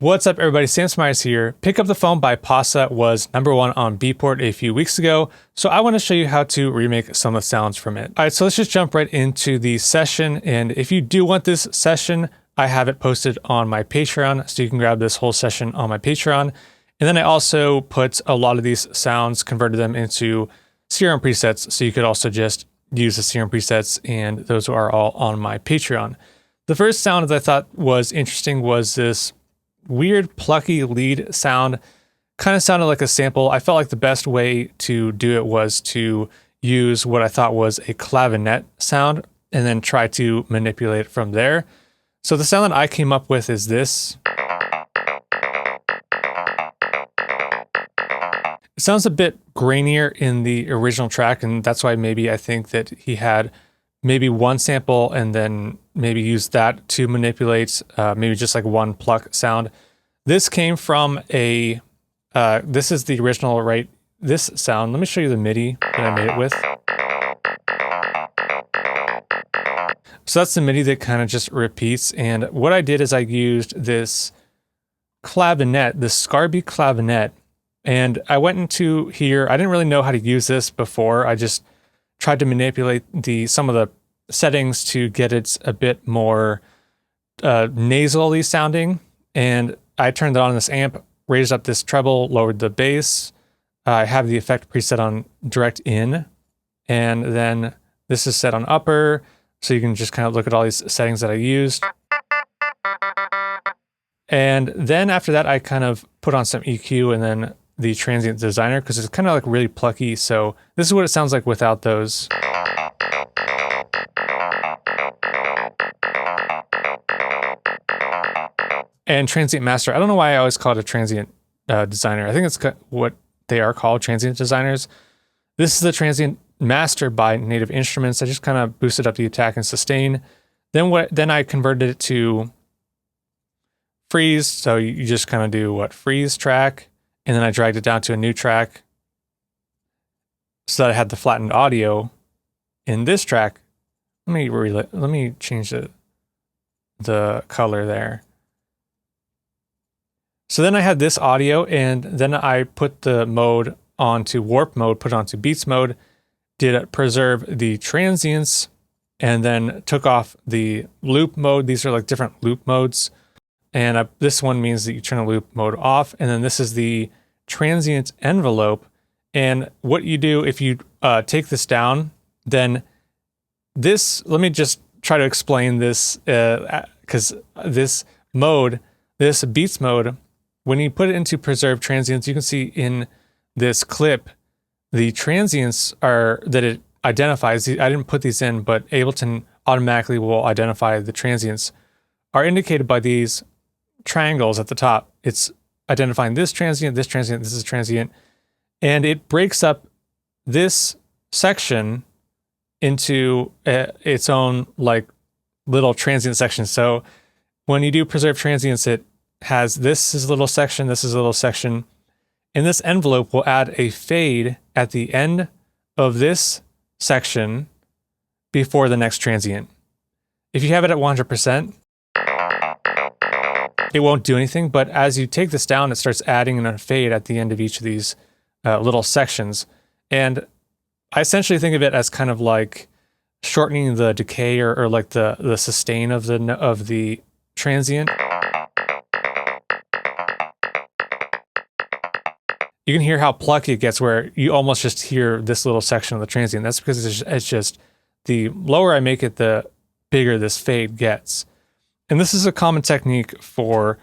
What's up, everybody? Sam Smyers here. Pick Up the Phone by Pawsa was #1 on Beatport a few weeks ago, so I want to show you how to remake some of the sounds from it. All right, so let's just jump right into the session, and if you do want this session, I have it posted on my Patreon, so you can grab this whole session on my Patreon. And then I also put a lot of these sounds, converted them into serum presets, so you could also just use the serum presets, and those are all on my Patreon. The first sound that I thought was interesting was this weird plucky lead sound. Kind of sounded like a sample. I felt like the best way to do it was to use what I thought was a clavinet sound and then try to manipulate it from there. So the sound that I came up with is this. It sounds a bit grainier in the original track, and that's why maybe I think that he had maybe one sample and then maybe use that to manipulate maybe just like one pluck sound. This came from a, this is the original, right? This sound, let me show you the MIDI that I made it with. So that's the MIDI that kind of just repeats. And what I did is I used this clavinet, this Scarby clavinet, and I went into here. I didn't really know how to use this before. I just tried to manipulate some of the settings to get it a bit more nasally sounding, and I turned it on this amp, raised up this treble, lowered the bass. I have the effect preset on direct in, and then this is set on upper, so you can just kind of look at all these settings that I used. And then after that, I kind of put on some EQ and then the transient designer, because it's kind of like really plucky. So this is what it sounds like without those. And transient master. I don't know why I always call it a transient designer. I think it's what they are called, transient designers. This is the transient master by Native Instruments. I just kind of boosted up the attack and sustain. Then I converted it to freeze. So you just kind of do freeze track. And then I dragged it down to a new track so that I had the flattened audio in this track. Let me change the color there. So then I had this audio, and then I put the mode onto warp mode, put it onto beats mode, did preserve the transients, and then took off the loop mode. These are like different loop modes. And this one means that you turn the loop mode off. And then this is the transient envelope. And what you do if you take this down, then this, let me just try to explain this, because this mode, this beats mode, when you put it into preserve transients, you can see in this clip, the transients that it identifies. I didn't put these in, but Ableton automatically will identify the transients are indicated by these triangles at the top. It's identifying this transient, this is a transient, and it breaks up this section into its own like little transient section. So when you do preserve transients, it has this is a little section, this is a little section, and this envelope will add a fade at the end of this section before the next transient. If you have it at 100%, it won't do anything, but as you take this down, it starts adding in a fade at the end of each of these little sections. And I essentially think of it as kind of like shortening the decay or like the sustain of the transient. You can hear how plucky it gets, where you almost just hear this little section of the transient. That's because it's just the lower I make it, the bigger this fade gets. And this is a common technique for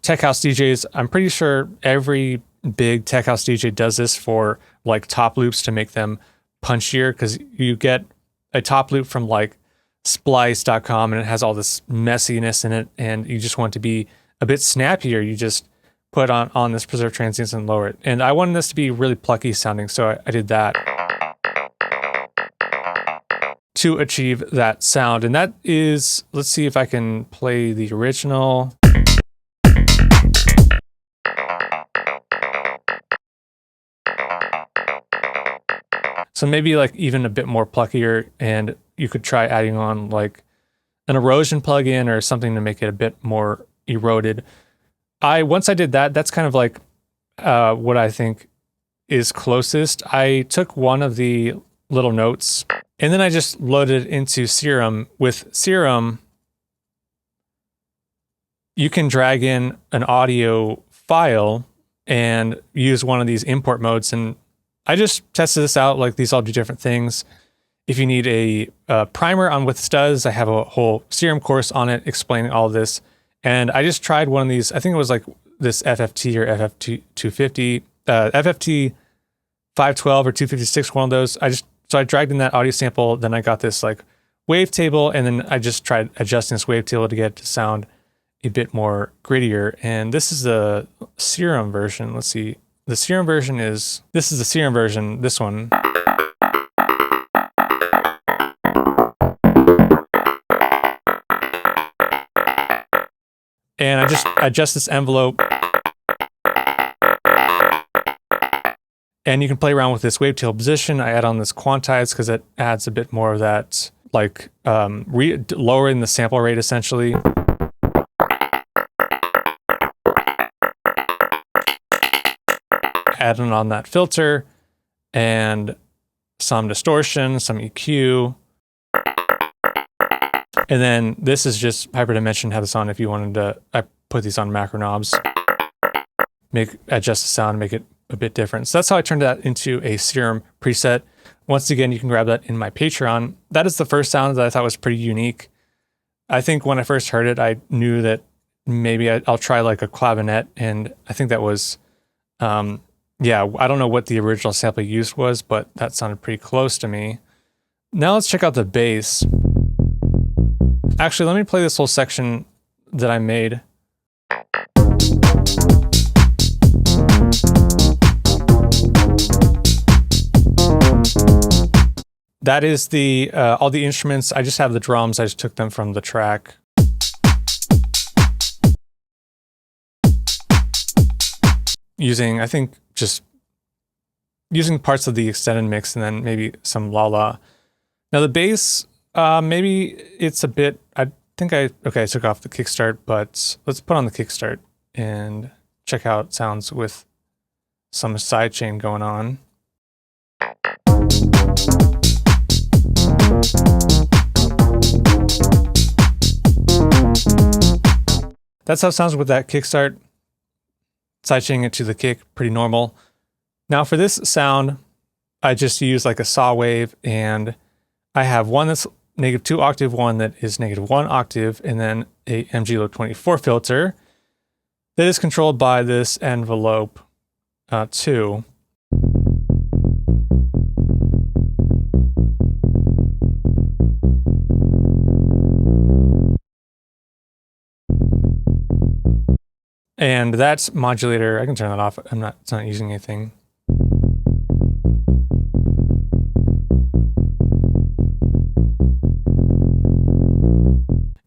tech house DJs. I'm pretty sure every big tech house DJ does this for like top loops to make them punchier, because you get a top loop from like splice.com and it has all this messiness in it, and you just want to be a bit snappier. You just put on this preserve transients and lower it. And I wanted this to be really plucky sounding, so I did that to achieve that sound. And that is, let's see if I can play the original. So maybe like even a bit more pluckier, and you could try adding on like an erosion plugin or something to make it a bit more eroded. once I did that, that's kind of like what I think is closest. I took one of the little notes and then I just loaded it into Serum. With Serum, you can drag in an audio file and use one of these import modes. And I just tested this out. Like, these all do different things. If you need a primer on what this does, I have a whole Serum course on it explaining all of this. And I just tried one of these. I think it was like this FFT or FFT 250, FFT 512 or 256, one of those. So I dragged in that audio sample, then I got this like wavetable, and then I just tried adjusting this wavetable to get it to sound a bit more grittier. And this is the Serum version. Let's see. The Serum version this is the Serum version, this one. And I just adjust this envelope. And you can play around with this wavetable position. I add on this quantize because it adds a bit more of that, like lowering the sample rate essentially. Adding on that filter and some distortion, some EQ. And then this is just hyperdimension. Have this on if you wanted to. I put these on macro knobs. Adjust the sound, make it a bit different. So that's how I turned that into a Serum preset. Once again, you can grab that in my Patreon. That is the first sound that I thought was pretty unique. I think when I first heard it, I knew that maybe I'll try like a clavinet, and I think that was, yeah, I don't know what the original sample used was, but that sounded pretty close to me. Now let's check out the bass. Actually, let me play this whole section that I made. That is the all the instruments. I just have the drums. I just took them from the track. Using, I think, just using parts of the extended mix and then maybe some la-la. Now the bass, maybe it's a bit, I took off the kickstart, but let's put on the kickstart and check how it sounds with some sidechain going on. That's how it sounds with that kickstart. Sidechaining it to the kick, pretty normal. Now for this sound, I just use like a saw wave, and I have one that's -2 octave, one that is -1 octave, and then a MG-Low 24 filter that is controlled by this envelope too. And that modulator, I can turn that off. It's not using anything.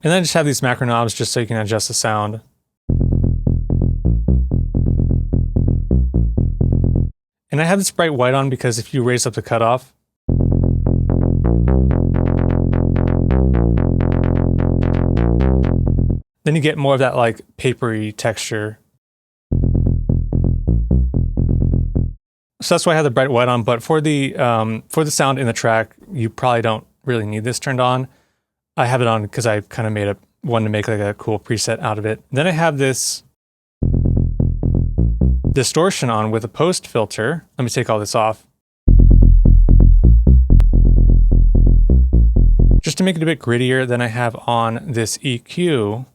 And then just have these macro knobs just so you can adjust the sound. And I have this bright white on because if you raise up the cutoff, then you get more of that like papery texture. So that's why I have the bright white on. But for the sound in the track, you probably don't really need this turned on. I have it on because I kind of wanted to make like a cool preset out of it. Then I have this distortion on with a post filter. Let me take all this off. Just to make it a bit grittier. Then I have on this EQ.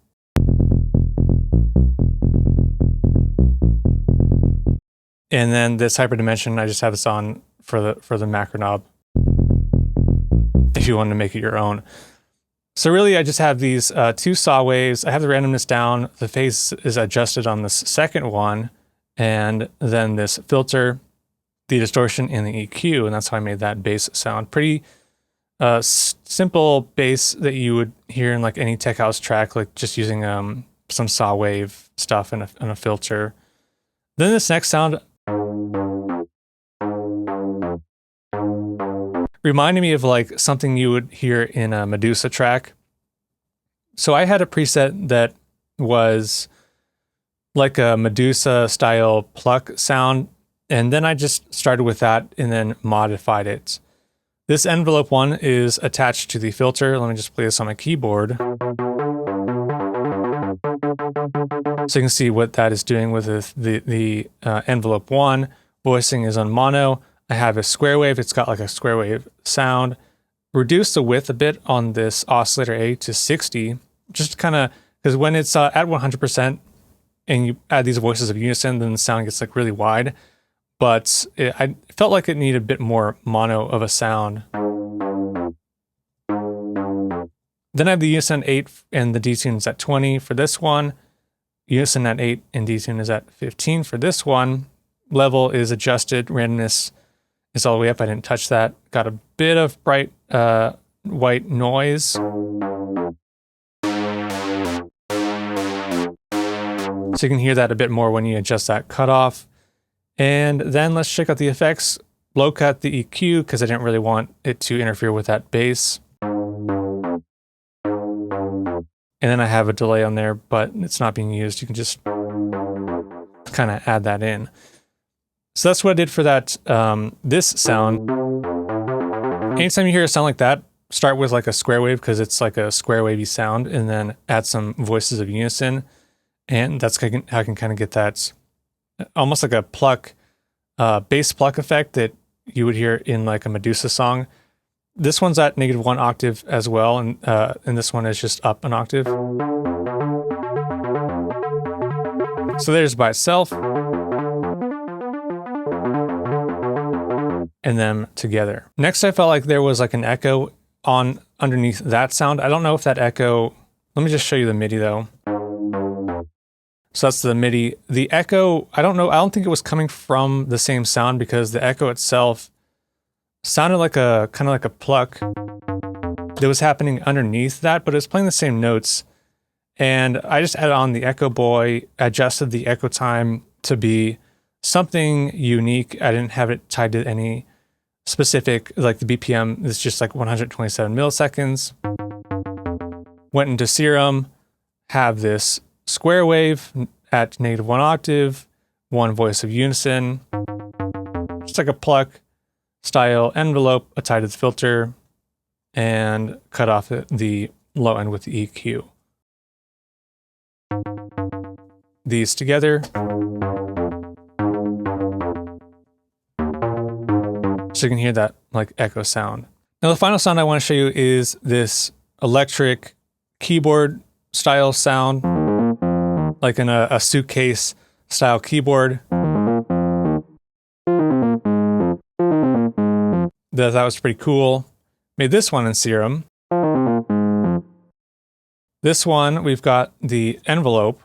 And then this hyperdimension, I just have this on for the macro knob if you want to make it your own. So really, I just have these two saw waves. I have the randomness down. The phase is adjusted on this second one. And then this filter, the distortion, and the EQ. And that's how I made that bass sound. Pretty simple bass that you would hear in like any tech house track, like just using some saw wave stuff and a filter. Then this next sound reminded me of like something you would hear in a Medusa track. So I had a preset that was like a Medusa style pluck sound. And then I just started with that and then modified it. This envelope one is attached to the filter. Let me just play this on my keyboard. So you can see what that is doing with the envelope one. Voicing is on mono. I have a square wave. It's got like a square wave sound. Reduce the width a bit on this oscillator A to 60, just kind of, because when it's at 100% and you add these voices of unison, then the sound gets like really wide. But I felt like it needed a bit more mono of a sound. Then I have the unison 8 and the detune is at 20 for this one. Unison at 8 and detune is at 15 for this one. Level is adjusted. Randomness is all the way up. I didn't touch that. Got a bit of bright white noise. So you can hear that a bit more when you adjust that cutoff. And then let's check out the effects. Low cut the EQ because I didn't really want it to interfere with that bass. And then I have a delay on there, but it's not being used. You can just kind of add that in. So that's what I did for that, this sound. Anytime you hear a sound like that, start with like a square wave because it's like a square wavy sound, and then add some voices of unison. And that's how I can kind of get that almost like a pluck, bass pluck effect that you would hear in like a Medusa song. This one's at -1 octave as well, and this one is just up an octave. So there's by itself. And them together. Next, I felt like there was like an echo on underneath that sound. I don't know if that echo, let me just show you the MIDI though. So that's the MIDI. The echo, I don't know, I don't think it was coming from the same sound because the echo itself sounded like a kind of like a pluck that was happening underneath that, but it was playing the same notes. And I just added on the echo boy, adjusted the echo time to be something unique. I didn't have it tied to any specific, like the BPM is just like 127 milliseconds. Went into serum, have this square wave at -1 octave, one voice of unison, just like a pluck style envelope tied to the filter, and cut off the low end with the EQ. These together. So you can hear that like echo sound. Now the final sound I want to show you is this electric keyboard style sound, like in a suitcase style keyboard. That was pretty cool. Made this one in Serum. This one, we've got the envelope.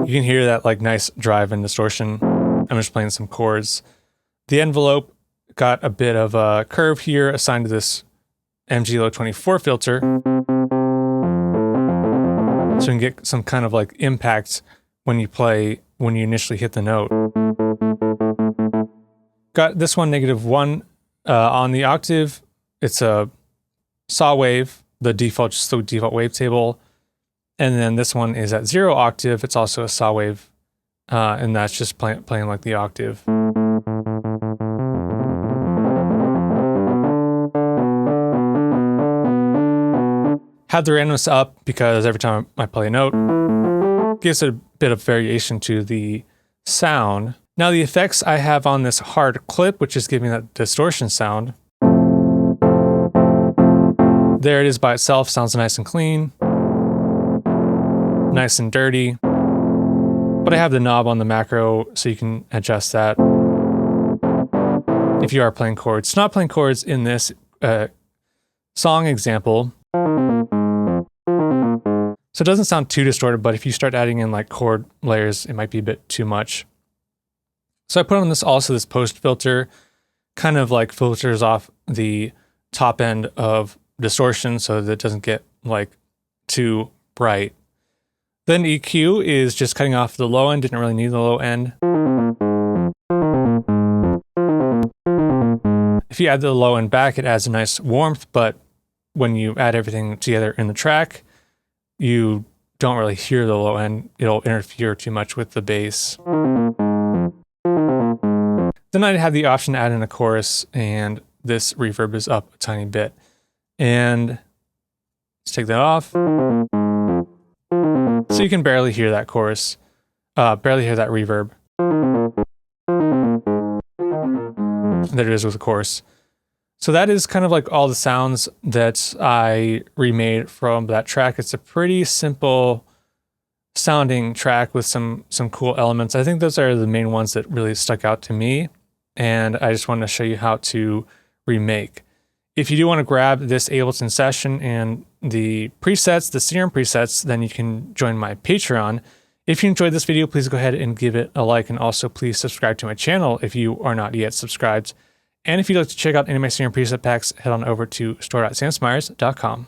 You can hear that like nice drive and distortion. I'm just playing some chords. The envelope got a bit of a curve here assigned to this MG Low 24 filter. So you can get some kind of like impact when you initially hit the note. Got this one -1 on the octave. It's a saw wave, the default wavetable. And then this one is at 0 octave. It's also a saw wave, and that's just playing like the octave. Have the randomness up because every time I play a note, gives it a bit of variation to the sound. Now the effects I have on this hard clip, which is giving that distortion sound. There it is by itself, sounds nice and clean. Nice and dirty. But I have the knob on the macro so you can adjust that if you are playing chords. It's not playing chords in this song example. So it doesn't sound too distorted, but if you start adding in like chord layers, it might be a bit too much. So I put on this post filter, kind of like filters off the top end of distortion so that it doesn't get like too bright. Then EQ is just cutting off the low end, didn't really need the low end. If you add the low end back, it adds a nice warmth, but when you add everything together in the track, you don't really hear the low end. It'll interfere too much with the bass. Then I have the option to add in a chorus, and this reverb is up a tiny bit. And let's take that off. So you can barely hear that chorus, barely hear that reverb. There it is with the chorus. So that is kind of like all the sounds that I remade from that track. It's a pretty simple sounding track with some cool elements. I think those are the main ones that really stuck out to me, and I just wanted to show you how to remake. If you do want to grab this Ableton session and the presets, the Serum presets, then you can join my Patreon. If you enjoyed this video, please go ahead and give it a like, and also please subscribe to my channel if you are not yet subscribed. And if you'd like to check out any of my Serum preset packs, head on over to store.samsmyers.com.